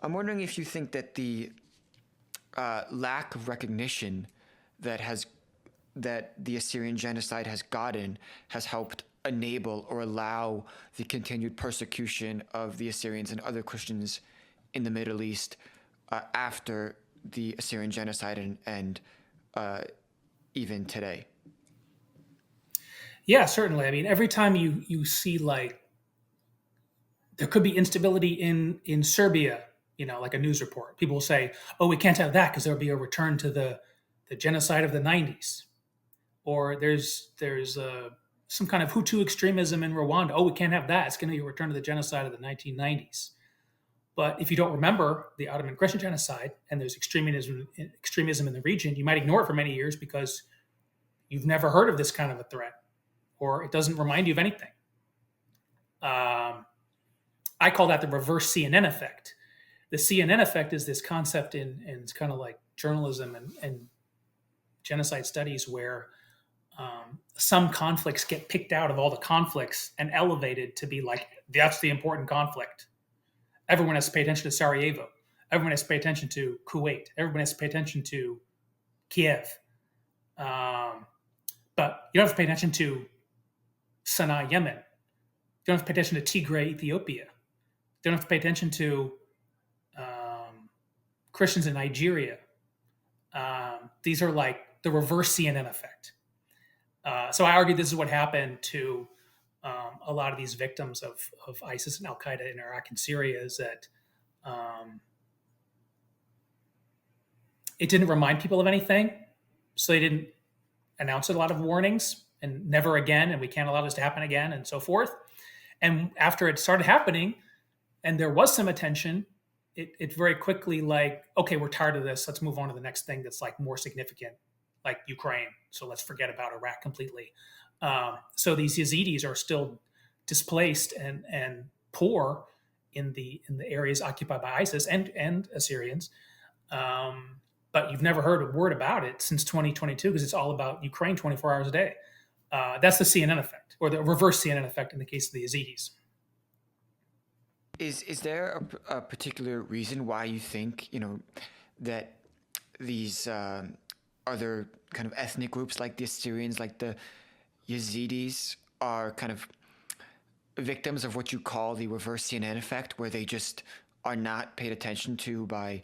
I'm wondering if you think that the lack of recognition that has that the Assyrian genocide has gotten has helped enable or allow the continued persecution of the Assyrians and other Christians in the Middle East after the Assyrian genocide and uh, even today. Yeah, certainly. I mean, every time you see like there could be instability in Serbia, like a news report, people will say, "Oh, we can't have that because there will be a return to the genocide of the '90s," or there's some kind of Hutu extremism in Rwanda. Oh, we can't have that. It's going to be a return to the genocide of the 1990s. But if you don't remember the Ottoman Christian genocide and there's extremism in the region, you might ignore it for many years because you've never heard of this kind of a threat, or it doesn't remind you of anything. Um, I call that the reverse CNN effect. The CNN effect is this concept in it's kind of like journalism and genocide studies where some conflicts get picked out of all the conflicts and elevated to be like, that's the important conflict. Everyone has to pay attention to Sarajevo. Everyone has to pay attention to Kuwait. Everyone has to pay attention to Kiev. Um, but you don't have to pay attention to Sana'a, Yemen. You don't have to pay attention to Tigray, Ethiopia. You don't have to pay attention to Christians in Nigeria. These are like the reverse CNN effect. So I argue this is what happened to a lot of these victims of ISIS and Al Qaeda in Iraq and Syria is that um, it didn't remind people of anything. So they didn't announce a lot of warnings and never again, and we can't allow this to happen again, and so forth. And after it started happening, and there was some attention, it very quickly like, okay, we're tired of this. Let's move on to the next thing that's like more significant, like Ukraine. So let's forget about Iraq completely. So these Yazidis are still displaced and poor in the areas occupied by ISIS and Assyrians. But you've never heard a word about it since 2022 because it's all about Ukraine 24 hours a day. That's the CNN effect, or the reverse CNN effect in the case of the Yazidis. Is there a particular reason why you think that these other kind of ethnic groups like the Assyrians, like the Yazidis, are kind of victims of what you call the reverse CNN effect, where they just are not paid attention to by,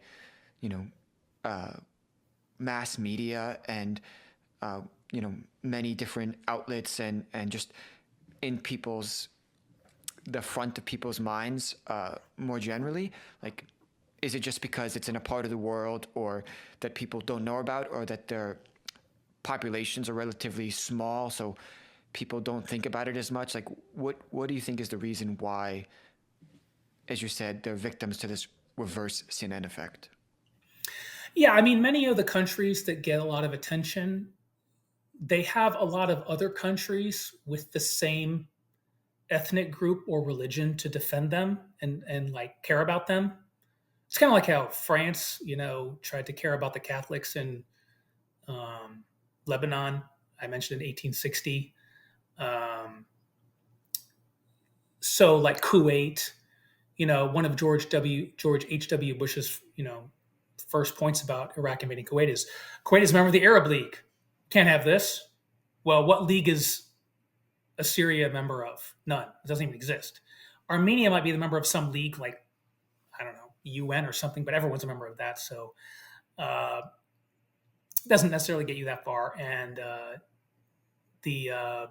you know, uh, mass media and, uh, many different outlets and just in people's the front of people's minds more generally? Like, is it just because it's in a part of the world or that people don't know about, or that their populations are relatively small, so people don't think about it as much? Like, what do you think is the reason why, as you said, they're victims to this reverse CNN effect? Yeah, I mean, many of the countries that get a lot of attention, they have a lot of other countries with the same ethnic group or religion to defend them and like care about them. It's kind of like how France, tried to care about the Catholics in um, Lebanon. I mentioned in 1860. Um, so like Kuwait, one of George H.W. Bush's, first points about Iraq invading Kuwait is a member of the Arab League. Can't have this. Well, what league is Assyria a member of? None. It doesn't even exist. Armenia might be the member of some league like, I don't know, UN or something, but everyone's a member of that. So uh, it doesn't necessarily get you that far. And the uh,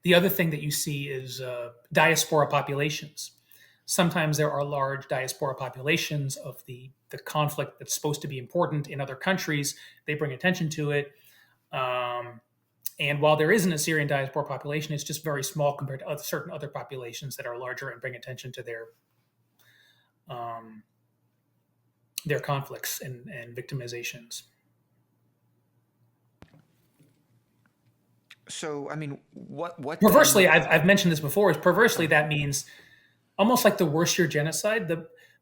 the other thing that you see is diaspora populations. Sometimes there are large diaspora populations of the conflict that's supposed to be important in other countries. They bring attention to it. Um, and while there is an Assyrian diaspora population, it's just very small compared to certain other populations that are larger and bring attention to um, their conflicts and victimizations. So, I mean, what Perversely, then? I've mentioned this before. Is perversely that means almost like the worse your genocide,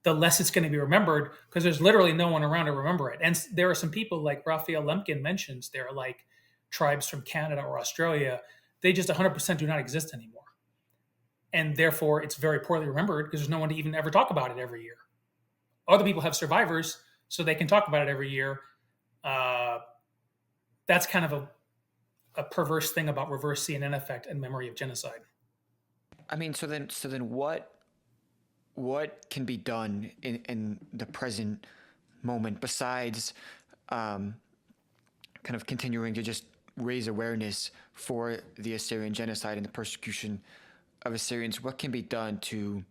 the less it's going to be remembered because there's literally no one around to remember it. And there are some people like Raphael Lemkin mentions. There are like tribes from Canada or Australia. They just 100% do not exist anymore. and therefore it's very poorly remembered because there's no one to even ever talk about it every year. Other people have survivors, so they can talk about it every year. Uh, that's kind of a perverse thing about reverse CNN effect and memory of genocide. I mean, so then what can be done in the present moment besides kind of continuing to just raise awareness for the Assyrian genocide and the persecution of Assyrians? What can be done to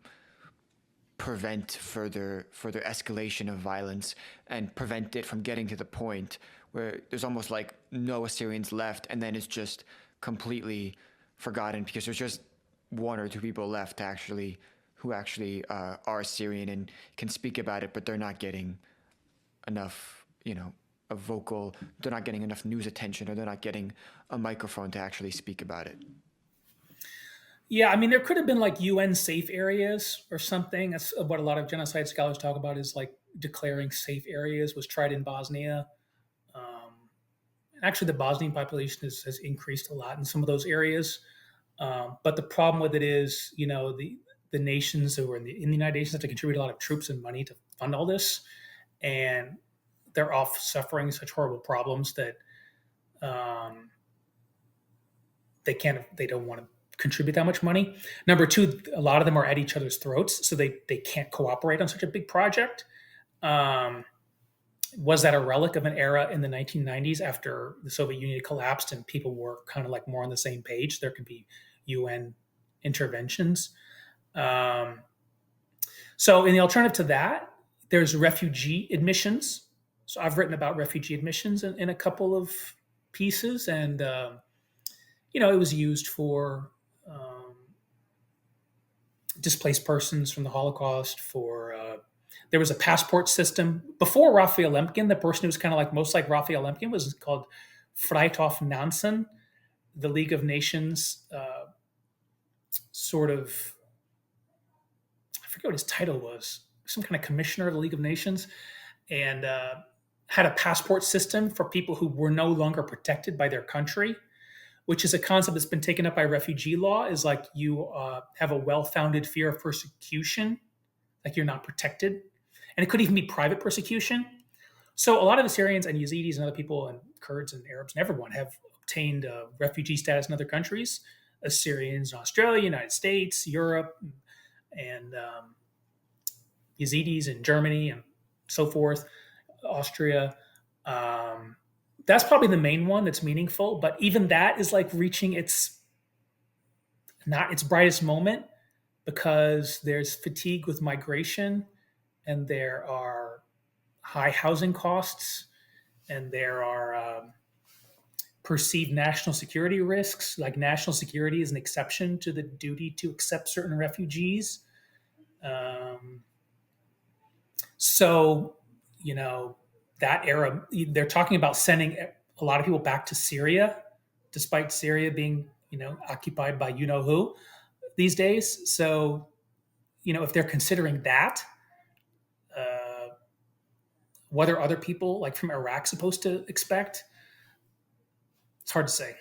prevent further escalation of violence and prevent it from getting to the point where there's almost like no Assyrians left, and then it's just completely forgotten because there's just one or two people left to actually who actually are Assyrian and can speak about it, but they're not getting enough, a vocal. They're not getting enough news attention, or they're not getting a microphone to actually speak about it. Yeah, I mean, there could have been like UN safe areas or something. That's what a lot of genocide scholars talk about is like declaring safe areas was tried in Bosnia. Um, Actually, the Bosnian population has increased a lot in some of those areas. But the problem with it is, the nations who are in the United Nations have to contribute a lot of troops and money to fund all this, and they're off suffering such horrible problems that um, they don't want to contribute that much money. Number two, a lot of them are at each other's throats, so they can't cooperate on such a big project. Um, was that a relic of an era in the 1990s after the Soviet Union collapsed and people were kind of like more on the same page? There could be UN interventions. Um, so, in the alternative to that, there's refugee admissions. So, I've written about refugee admissions in a couple of pieces, and it was used for displaced persons from the Holocaust. For there was a passport system before Raphael Lemkin. The person who was kind of like most like Raphael Lemkin was called Freithof Nansen, the League of Nations, sort of. I forget what his title was. Some kind of commissioner of the League of Nations, and had a passport system for people who were no longer protected by their country, which is a concept that's been taken up by refugee law. Is like you have a well-founded fear of persecution, like you're not protected, and it could even be private persecution. So a lot of Assyrians and Yazidis and other people and Kurds and Arabs and everyone have obtained refugee status in other countries. Assyrians in Australia, United States, Europe, and Yazidis in Germany and so forth, Austria. Um, that's probably the main one that's meaningful, but even that is like reaching its not its brightest moment because there's fatigue with migration and there are high housing costs and there are perceived national security risks. Like national security is an exception to the duty to accept certain refugees. Um, so, you know, that era, they're talking about sending a lot of people back to Syria, despite Syria being, occupied by you know who these days. So, if they're considering that, uh, what are other people like from Iraq supposed to expect? It's hard to say.